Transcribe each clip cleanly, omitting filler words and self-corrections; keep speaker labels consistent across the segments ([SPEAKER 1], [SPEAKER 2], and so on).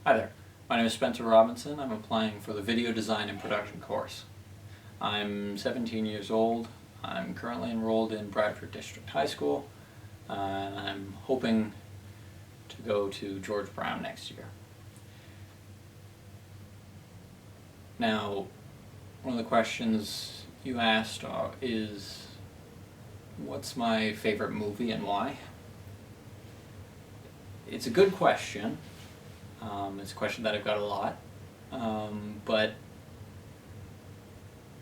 [SPEAKER 1] Hi there, my name is Spencer Robinson. I'm applying for the Video Design and Production course. I'm 17 years old. I'm currently enrolled in Bradford District High School, and I'm hoping to go to George Brown next year. Now, one of the questions you asked is, what's my favorite movie and why? It's a good question. It's a question that I've got a lot, but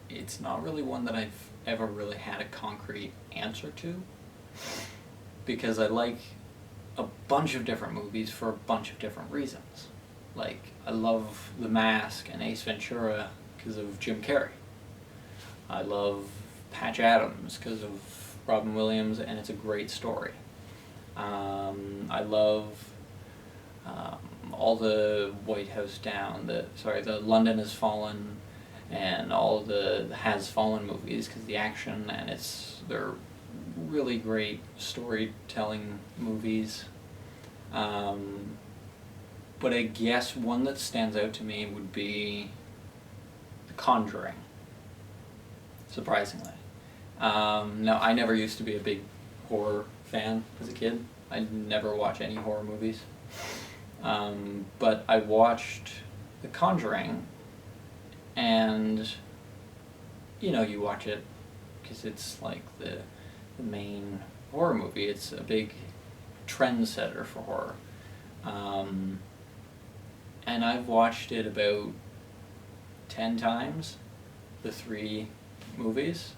[SPEAKER 1] it's not really one that I've ever really had a concrete answer to, because I like a bunch of different movies for a bunch of different reasons. Like, I love The Mask and Ace Ventura because of Jim Carrey. I love Patch Adams because of Robin Williams, and it's a great story. I love all the White House Down, the London Has Fallen, and all of the Has Fallen movies, because the action and they're really great storytelling movies. But I guess one that stands out to me would be The Conjuring, surprisingly. Now, I never used to be a big horror fan as a kid. I never watch any horror movies. But I watched The Conjuring, and you watch it because it's like the main horror movie. It's a big trendsetter for horror. And I've watched it about 10 times, the 3 movies.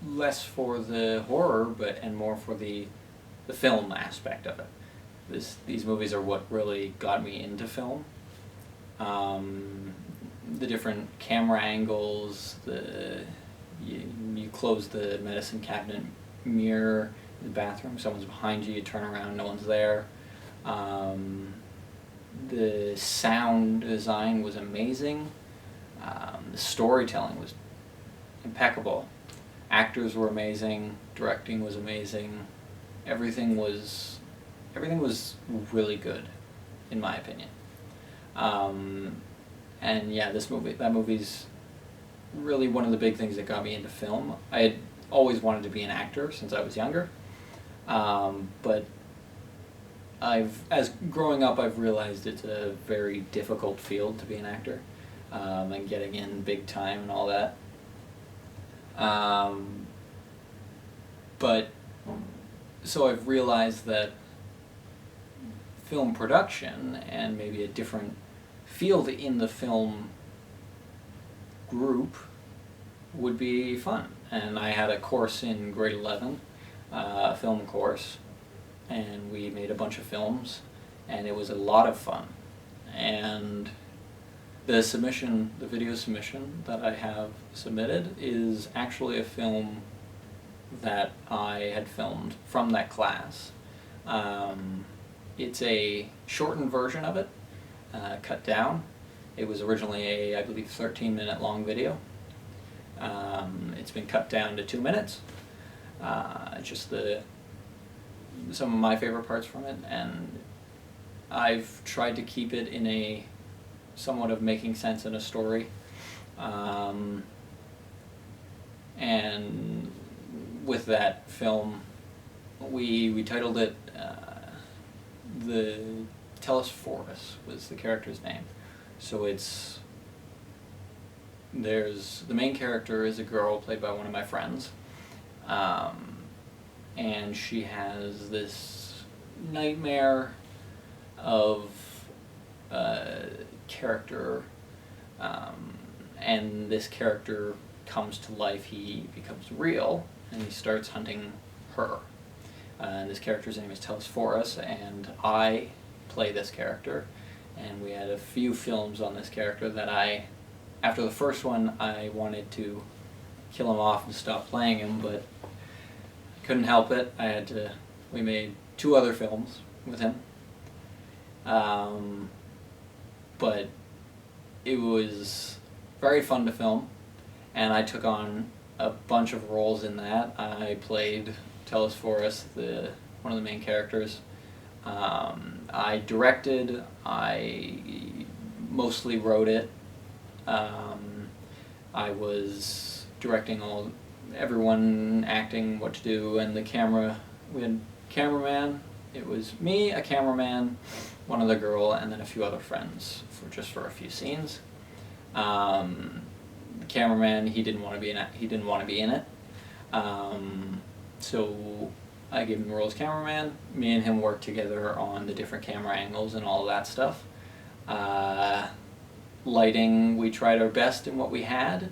[SPEAKER 1] Less for the horror, and more for the film aspect of it. These movies are what really got me into film. The different camera angles, you close the medicine cabinet mirror in the bathroom, someone's behind you, you turn around, no one's there. The sound design was amazing. The storytelling was impeccable. Actors were amazing, directing was amazing. Everything was really good, in my opinion. And yeah, that movie's really one of the big things that got me into film. I had always wanted to be an actor since I was younger, but as growing up, I've realized it's a very difficult field to be an actor, and getting in big time and all that. But so I've realized that film production and maybe a different field in the film group would be fun. And I had a course in grade 11, a film course, and we made a bunch of films, and it was a lot of fun. And the video submission that I have submitted is actually a film that I had filmed from that class. It's a shortened version of it, cut down. It was originally I believe, 13-minute long video. It's been cut down to 2 minutes. Just some of my favorite parts from it, and I've tried to keep it in a somewhat of making sense in a story. And with that film, we titled it the Telesphorus was the character's name. So the main character is a girl played by one of my friends, and she has this nightmare of character, and this character comes to life. He becomes real, and he starts hunting her. And this character's name is Telesphorus, and I play this character. And we had a few films on this character that after the first one, I wanted to kill him off and stop playing him, but couldn't help it. We made 2 other films with him. But it was very fun to film, and I took on a bunch of roles in that. I played Telesphorus, one of the main characters. I directed, I mostly wrote it. I was directing everyone acting what to do, and we had cameraman. It was me, a cameraman, one other girl, and then a few other friends for a few scenes. The cameraman, he didn't want to be in it. So I gave him the role as cameraman. Me and him worked together on the different camera angles and all of that stuff. Lighting, we tried our best in what we had.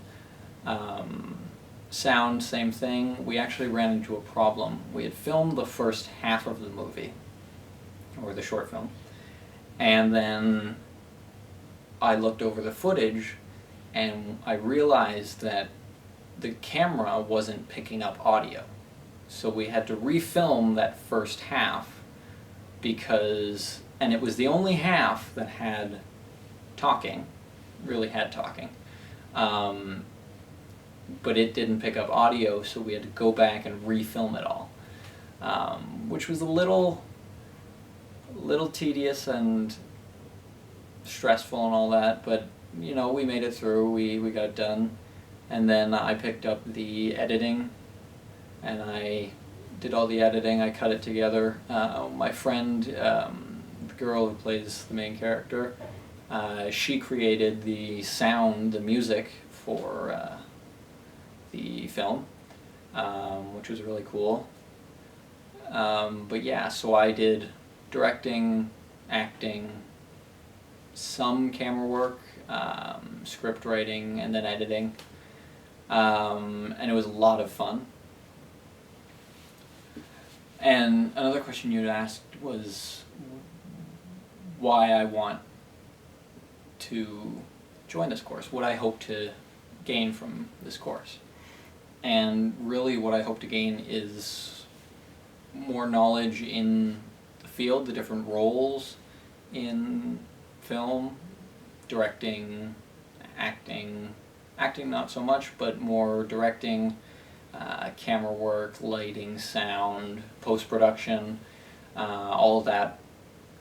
[SPEAKER 1] Sound, same thing. We actually ran into a problem. We had filmed the first half of the movie, or the short film, and then I looked over the footage and I realized that the camera wasn't picking up audio. So we had to refilm that first half and it was the only half that had talking, really had talking. But it didn't pick up audio, so we had to go back and refilm it all, which was a little tedious and stressful and all that, but we made it through, we got it done. And then I picked up the editing, and I did all the editing, I cut it together. My friend, the girl who plays the main character, she created the sound, the music for the film, which was really cool. But yeah, so I did directing, acting, some camera work, script writing, and then editing. And it was a lot of fun. And another question you'd asked was why I want to join this course, what I hope to gain from this course. And really what I hope to gain is more knowledge in the field, the different roles in film, directing, acting not so much, but more directing, camera work, lighting, sound, post-production. All of that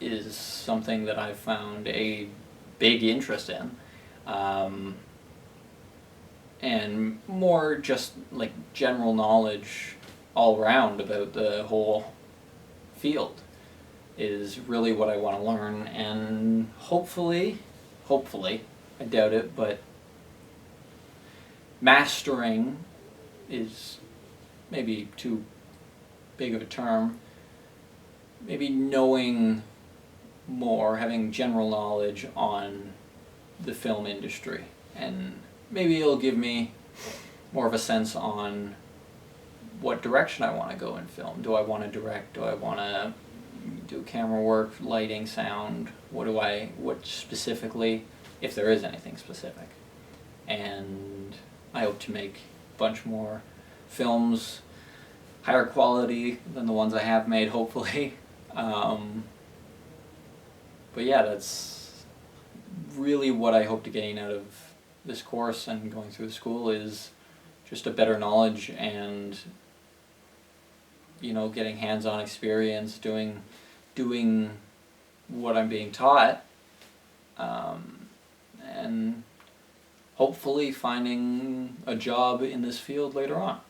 [SPEAKER 1] is something that I've found a big interest in. And more just like general knowledge all around about the whole field is really what I want to learn, and hopefully, I doubt it, but mastering is maybe too big of a term. Maybe knowing more, having general knowledge on the film industry, and maybe it'll give me more of a sense on what direction I want to go in film. Do I want to direct? Do I want to do camera work, lighting, sound? What specifically, if there is anything specific? And I hope to make a bunch more films, higher quality than the ones I have made, hopefully. But yeah, that's really what I hope to gain out of this course and going through the school, is just a better knowledge and getting hands-on experience doing what I'm being taught, and hopefully finding a job in this field later on.